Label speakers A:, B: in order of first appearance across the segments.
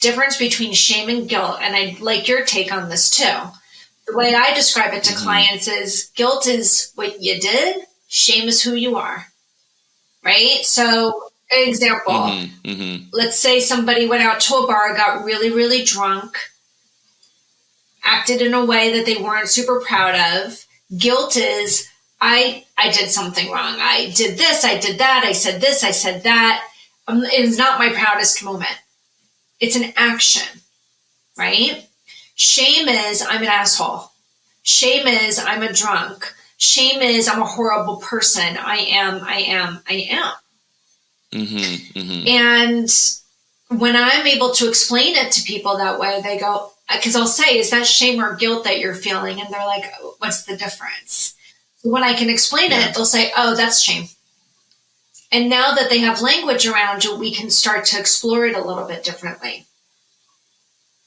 A: difference between shame and guilt, and I'd like your take on this too. The way I describe it to clients is guilt is what you did, shame is who you are, right? So, example, let's say somebody went out to a bar, got really, really drunk, acted in a way that they weren't super proud of. Guilt is, I did something wrong. I did this, I did that, I said this, I said that. It is not my proudest moment. It's an action, right? Shame is, I'm an asshole. Shame is, I'm a drunk. Shame is, I'm a horrible person. I am. And when I'm able to explain it to people that way, they go, because I'll say, is that shame or guilt that you're feeling? And they're like, oh, what's the difference? So when I can explain it, they'll say, oh, that's shame. And now that they have language around it, we can start to explore it a little bit differently.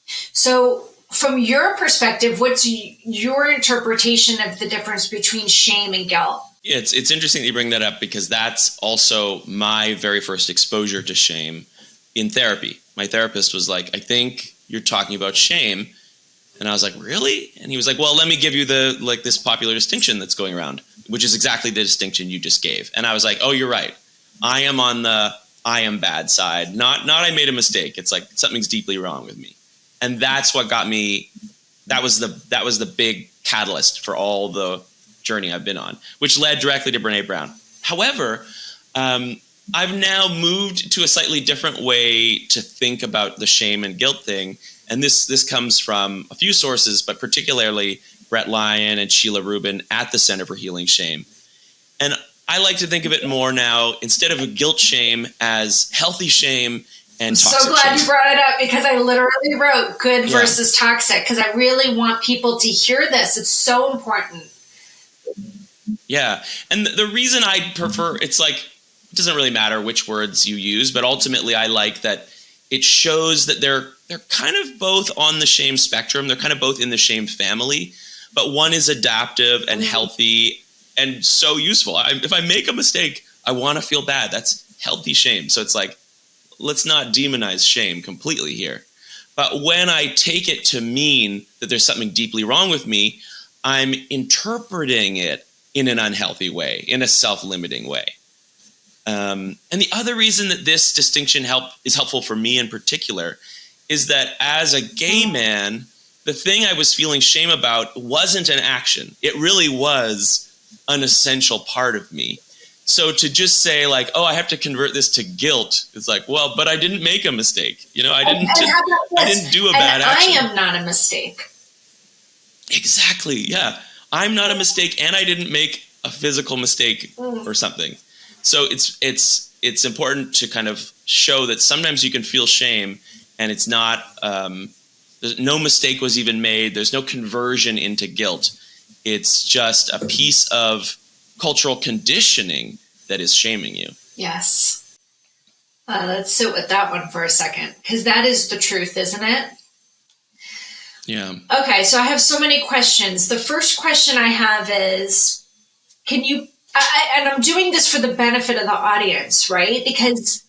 A: So from your perspective, what's your interpretation of the difference between shame and guilt?
B: It's interesting that you bring that up, because that's also my very first exposure to shame in therapy. My therapist was like, I think you're talking about shame. And I was like, really? And he was like, well, let me give you this popular distinction that's going around, which is exactly the distinction you just gave. And I was like, oh, you're right. I am on the I am bad side, not I made a mistake. It's like something's deeply wrong with me. And that's what got me, that was the big catalyst for all the journey I've been on, which led directly to Brené Brown. However, I've now moved to a slightly different way to think about the shame and guilt thing. And this comes from a few sources, but particularly Brett Lyon and Sheila Rubin at the Center for Healing Shame. And I like to think of it more now, instead of a guilt shame, as healthy shame and toxic shame.
A: I'm so glad you brought it up, because I literally wrote good versus toxic, because I really want people to hear this. It's so important.
B: Yeah. And the reason I prefer, it's like, it doesn't really matter which words you use, but ultimately I like that it shows that they're kind of both on the shame spectrum. They're kind of both in the shame family, but one is adaptive and healthy and so useful. If I make a mistake, I want to feel bad. That's healthy shame. So it's like, let's not demonize shame completely here. But when I take it to mean that there's something deeply wrong with me, I'm interpreting it in an unhealthy way, in a self-limiting way. And the other reason that this distinction is helpful for me in particular is that as a gay man, the thing I was feeling shame about wasn't an action. It really was an essential part of me. So to just say like, oh, I have to convert this to guilt, it's like, well, but I didn't make a mistake. I didn't do a bad action.
A: I am not a mistake.
B: Exactly. Yeah. I'm not a mistake, and I didn't make a physical mistake or something. So it's important to kind of show that sometimes you can feel shame, and it's not, no mistake was even made. There's no conversion into guilt. It's just a piece of cultural conditioning that is shaming you.
A: Yes. Let's sit with that one for a second, because that is the truth, isn't it?
B: Yeah.
A: Okay, so I have so many questions. The first question I have is, can you, and I'm doing this for the benefit of the audience, right? Because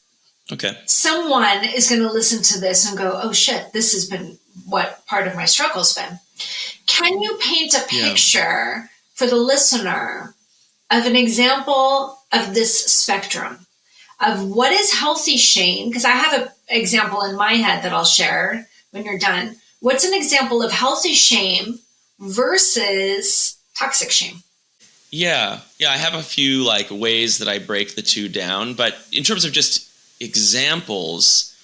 A: someone is going to listen to this and go, oh shit, this has been what part of my struggle's been. Can you paint a picture for the listener of an example of this spectrum of what is healthy shame? Because I have an example in my head that I'll share when you're done. What's an example of healthy shame versus toxic shame?
B: Yeah, I have a few ways that I break the two down, but in terms of just examples,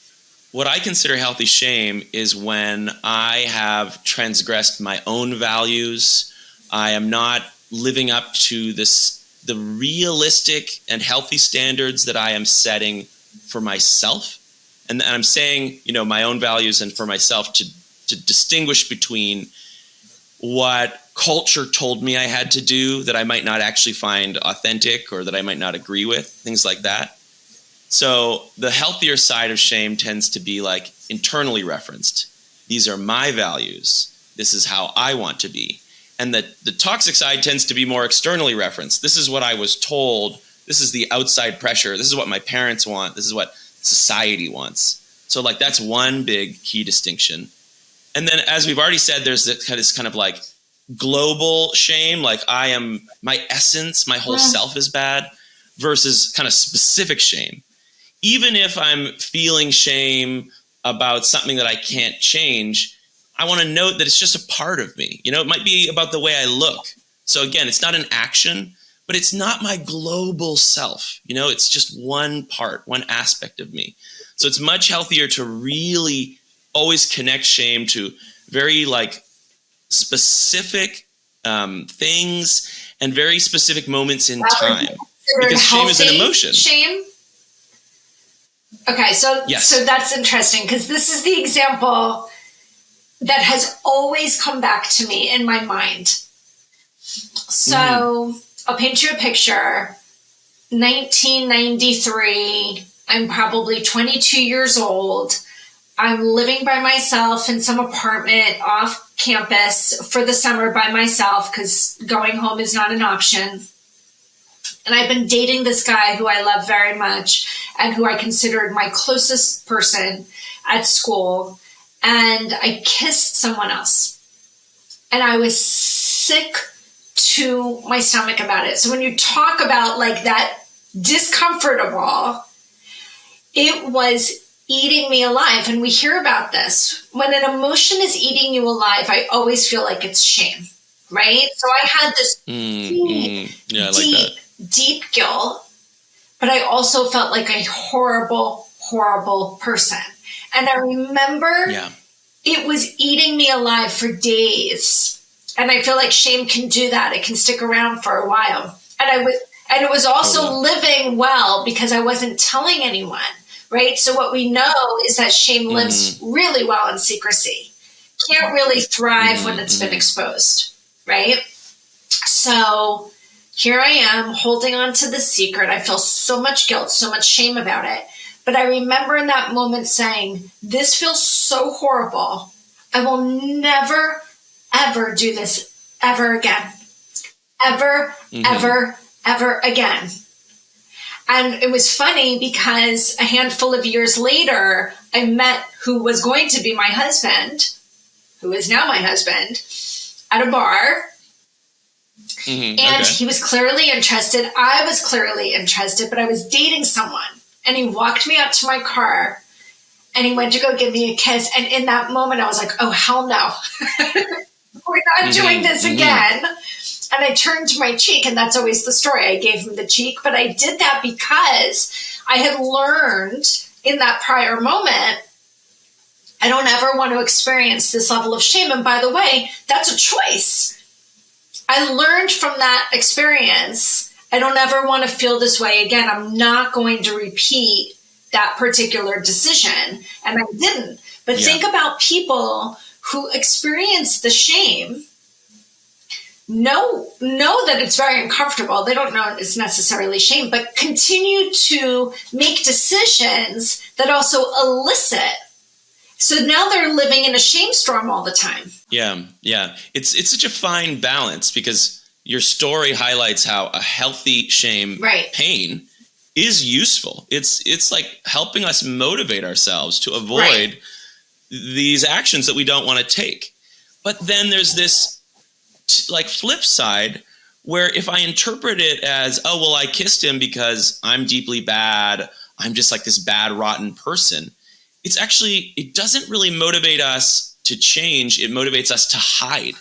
B: what I consider healthy shame is when I have transgressed my own values. I am not living up to the realistic and healthy standards that I am setting for myself. And I'm saying, my own values and for myself to distinguish between what culture told me I had to do that I might not actually find authentic or that I might not agree with, things like that. So the healthier side of shame tends to be internally referenced. These are my values. This is how I want to be. And the toxic side tends to be more externally referenced. This is what I was told. This is the outside pressure. This is what my parents want. This is what society wants. So like that's one big key distinction. And then, as we've already said, there's this kind of like global shame, like I am, my essence, my whole self is bad, versus kind of specific shame. Even if I'm feeling shame about something that I can't change, I want to note that it's just a part of me. You know, it might be about the way I look. So again, it's not an action, but it's not my global self. You know, it's just one part, one aspect of me. So it's much healthier to really always connect shame to very like specific things and very specific moments in time, because shame is an emotion.
A: Shame. Okay, so
B: yes.
A: So that's interesting, because this is the example that has always come back to me in my mind. So I'll paint you a picture. 1993. I'm probably 22 years old. I'm living by myself in some apartment off campus for the summer by myself, because going home is not an option. And I've been dating this guy who I love very much and who I considered my closest person at school. And I kissed someone else. And I was sick to my stomach about it. So when you talk about like that discomfortable, it was eating me alive. And we hear about this. When an emotion is eating you alive, I always feel like it's shame, right? So I had this deep guilt, but I also felt like a horrible, horrible person. And I remember it was eating me alive for days. And I feel like shame can do that. It can stick around for a while. And it was also living well because I wasn't telling anyone, right? So what we know is that shame lives really well in secrecy. Can't really thrive when it's been exposed, right? So here I am holding on to the secret. I feel so much guilt, so much shame about it. But I remember in that moment saying, this feels so horrible. I will never, ever do this ever again. Ever, ever, ever again. And it was funny because a handful of years later, I met who was going to be my husband, who is now my husband, at a bar. And he was clearly interested. I was clearly interested, but I was dating someone. And he walked me out to my car and he went to go give me a kiss. And in that moment, I was like, oh, hell no. We're not doing this again. And I turned to my cheek, and that's always the story. I gave him the cheek, but I did that because I had learned in that prior moment, I don't ever want to experience this level of shame. And by the way, that's a choice. I learned from that experience, I don't ever want to feel this way again. I'm not going to repeat that particular decision. And I didn't. But think about people who experience the shame, know that it's very uncomfortable. They don't know it's necessarily shame, but continue to make decisions that also elicit. So now they're living in a shame storm all the time. Yeah. It's such a fine balance, because your story highlights how a healthy shame pain is useful. It's like helping us motivate ourselves to avoid these actions that we don't want to take. But then there's this like flip side where if I interpret it as, oh, well, I kissed him because I'm deeply bad, I'm just like this bad, rotten person. It's actually, it doesn't really motivate us to change. It motivates us to hide.